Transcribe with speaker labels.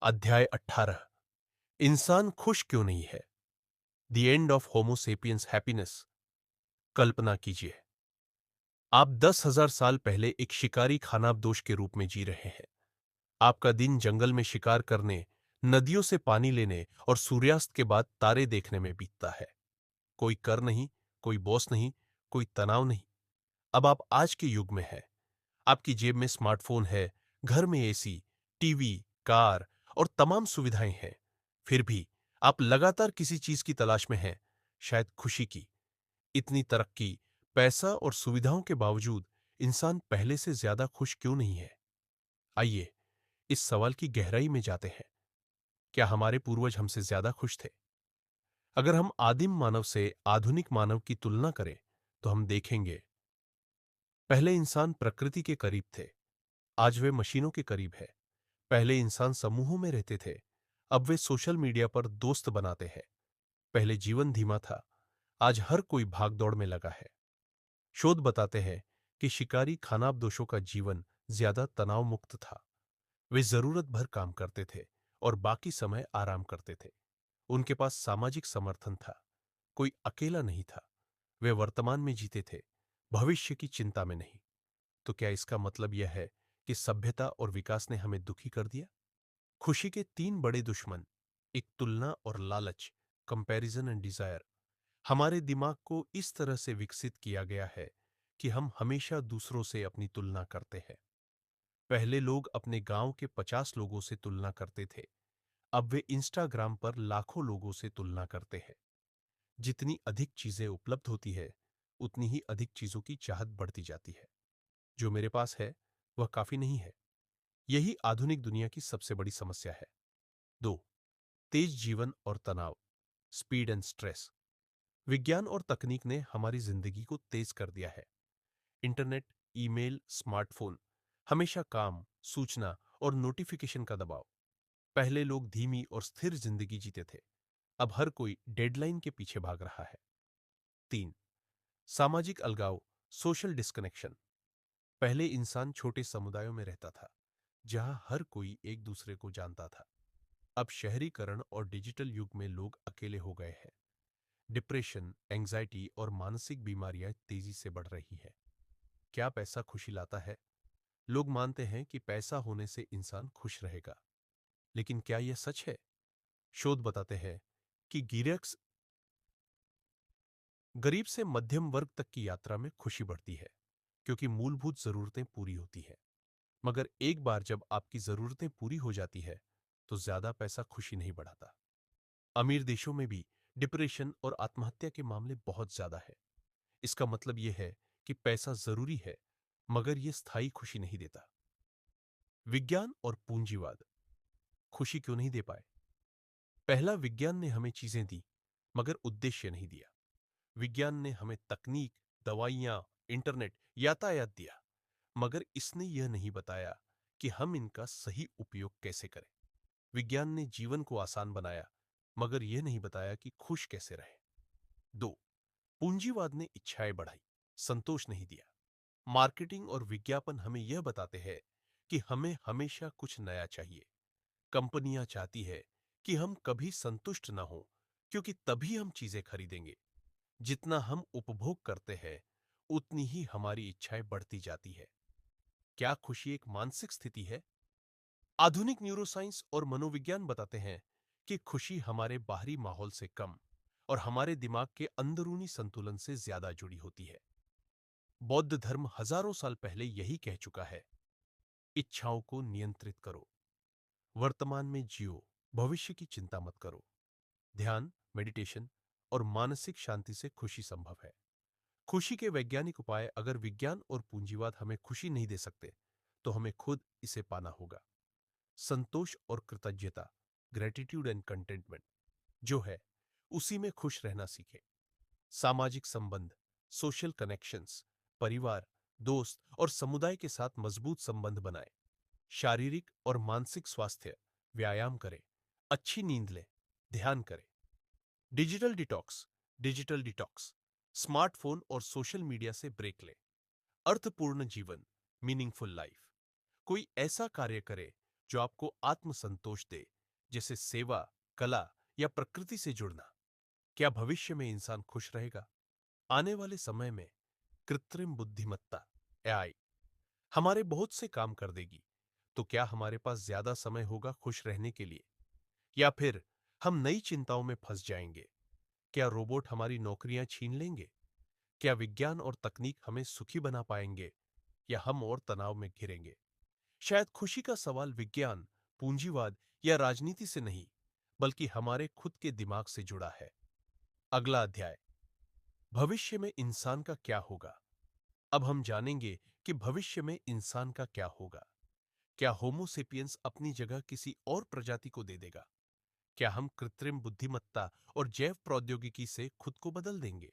Speaker 1: अध्याय 18। इंसान खुश क्यों नहीं है? The end of homo sapiens happiness. कल्पना कीजिए, आप 10,000 साल पहले एक शिकारी खानाबदोश के रूप में जी रहे हैं। आपका दिन जंगल में शिकार करने, नदियों से पानी लेने और सूर्यास्त के बाद तारे देखने में बीतता है। कोई कर नहीं, कोई बॉस नहीं, कोई तनाव नहीं। अब आप आज के युग में हैं। आपकी जेब में स्मार्टफोन है, घर में एसी, टीवी, कार और तमाम सुविधाएं हैं। फिर भी आप लगातार किसी चीज की तलाश में हैं, शायद खुशी की। इतनी तरक्की, पैसा और सुविधाओं के बावजूद इंसान पहले से ज्यादा खुश क्यों नहीं है? आइए इस सवाल की गहराई में जाते हैं। क्या हमारे पूर्वज हमसे ज्यादा खुश थे? अगर हम आदिम मानव से आधुनिक मानव की तुलना करें तो हम देखेंगे, पहले इंसान प्रकृति के करीब थे, आज वे मशीनों के करीब है। पहले इंसान समूहों में रहते थे, अब वे सोशल मीडिया पर दोस्त बनाते हैं। पहले जीवन धीमा था, आज हर कोई भागदौड़ में लगा है। शोध बताते हैं कि शिकारी खानाबदोशों का जीवन ज्यादा तनाव मुक्त था। वे जरूरत भर काम करते थे और बाकी समय आराम करते थे। उनके पास सामाजिक समर्थन था, कोई अकेला नहीं था। वे वर्तमान में जीते थे, भविष्य की चिंता में नहीं। तो क्या इसका मतलब यह है कि सभ्यता और विकास ने हमें दुखी कर दिया? खुशी के तीन बड़े दुश्मन, एक तुलना और लालच, कंपैरिजन एंड डिजायर। हमारे दिमाग को इस तरह से विकसित किया गया है कि हम हमेशा दूसरों से अपनी तुलना करते हैं। पहले लोग अपने गांव के 50 लोगों से तुलना करते थे, अब वे इंस्टाग्राम पर लाखों लोगों से तुलना करते हैं। जितनी अधिक चीजें उपलब्ध होती है, उतनी ही अधिक चीजों की चाहत बढ़ती जाती है। जो मेरे पास है वह काफी नहीं है। यही आधुनिक दुनिया की सबसे बड़ी समस्या है। 2, तेज जीवन और तनाव, स्पीड एंड स्ट्रेस। विज्ञान और तकनीक ने हमारी जिंदगी को तेज कर दिया है। इंटरनेट, ईमेल, स्मार्टफोन, हमेशा काम, सूचना और नोटिफिकेशन का दबाव। पहले लोग धीमी और स्थिर जिंदगी जीते थे, अब हर कोई डेडलाइन के पीछे भाग रहा है। 3, सामाजिक अलगाव, सोशल डिस्कनेक्शन। पहले इंसान छोटे समुदायों में रहता था, जहां हर कोई एक दूसरे को जानता था। अब शहरीकरण और डिजिटल युग में लोग अकेले हो गए हैं। डिप्रेशन, एंजाइटी और मानसिक बीमारियां तेजी से बढ़ रही हैं। क्या पैसा खुशी लाता है? लोग मानते हैं कि पैसा होने से इंसान खुश रहेगा, लेकिन क्या यह सच है? शोध बताते हैं कि गरीब से मध्यम वर्ग तक की यात्रा में खुशी बढ़ती है, क्योंकि मूलभूत जरूरतें पूरी होती है। मगर एक बार जब आपकी जरूरतें पूरी हो जाती है, तो ज्यादा पैसा खुशी नहीं बढ़ाता। अमीर देशों में भी डिप्रेशन और आत्महत्या के मामले बहुत ज्यादा है। इसका मतलब यह है कि पैसा जरूरी है, मगर यह स्थायी खुशी नहीं देता। विज्ञान और पूंजीवाद खुशी क्यों नहीं दे पाए? पहला, विज्ञान ने हमें चीजें दी, मगर उद्देश्य नहीं दिया। विज्ञान ने हमें तकनीक, दवाइयां, इंटरनेट, यातायात दिया, मगर इसने यह नहीं बताया कि हम इनका सही उपयोग कैसे करें। विज्ञान ने जीवन को आसान बनाया, मगर यह नहीं बताया कि खुश कैसे रहे। 2, पूंजीवाद ने इच्छाएं बढ़ाई, संतोष नहीं दिया। मार्केटिंग और विज्ञापन हमें यह बताते हैं कि हमें हमेशा कुछ नया चाहिए। कंपनियां चाहती है कि हम कभी संतुष्ट न हो, क्योंकि तभी हम चीजें खरीदेंगे। जितना हम उपभोग करते हैं, उतनी ही हमारी इच्छाएं बढ़ती जाती है। क्या खुशी एक मानसिक स्थिति है? आधुनिक न्यूरोसाइंस और मनोविज्ञान बताते हैं कि खुशी हमारे बाहरी माहौल से कम और हमारे दिमाग के अंदरूनी संतुलन से ज्यादा जुड़ी होती है। बौद्ध धर्म हजारों साल पहले यही कह चुका है, इच्छाओं को नियंत्रित करो, वर्तमान में जियो, भविष्य की चिंता मत करो। ध्यान, मेडिटेशन और मानसिक शांति से खुशी संभव है। खुशी के वैज्ञानिक उपाय, अगर विज्ञान और पूंजीवाद हमें खुशी नहीं दे सकते, तो हमें खुद इसे पाना होगा। संतोष और कृतज्ञता, ग्रेटिट्यूड एंड कंटेंटमेंट, जो है उसी में खुश रहना सीखें। सामाजिक संबंध, सोशल कनेक्शंस, परिवार, दोस्त और समुदाय के साथ मजबूत संबंध बनाएं। शारीरिक और मानसिक स्वास्थ्य, व्यायाम करें, अच्छी नींद लें, ध्यान करें। डिजिटल डिटॉक्स, स्मार्टफोन और सोशल मीडिया से ब्रेक लें। अर्थपूर्ण जीवन, मीनिंगफुल लाइफ। कोई ऐसा कार्य करे जो आपको आत्मसंतोष दे, जैसे सेवा, कला या प्रकृति से जुड़ना। क्या भविष्य में इंसान खुश रहेगा? आने वाले समय में कृत्रिम बुद्धिमत्ता एआई हमारे बहुत से काम कर देगी, तो क्या हमारे पास ज्यादा समय होगा खुश रहने के लिए, या फिर हम नई चिंताओं में फंस जाएंगे? क्या रोबोट हमारी नौकरियां छीन लेंगे? क्या विज्ञान और तकनीक हमें सुखी बना पाएंगे, या हम और तनाव में घिरेंगे? शायद खुशी का सवाल विज्ञान, पूंजीवाद या राजनीति से नहीं, बल्कि हमारे खुद के दिमाग से जुड़ा है। अगला अध्याय, भविष्य में इंसान का क्या होगा। अब हम जानेंगे कि भविष्य में इंसान का क्या होगा। क्या होमो सेपियंस अपनी जगह किसी और प्रजाति को दे देगा? क्या हम कृत्रिम बुद्धिमत्ता और जैव प्रौद्योगिकी से खुद को बदल देंगे?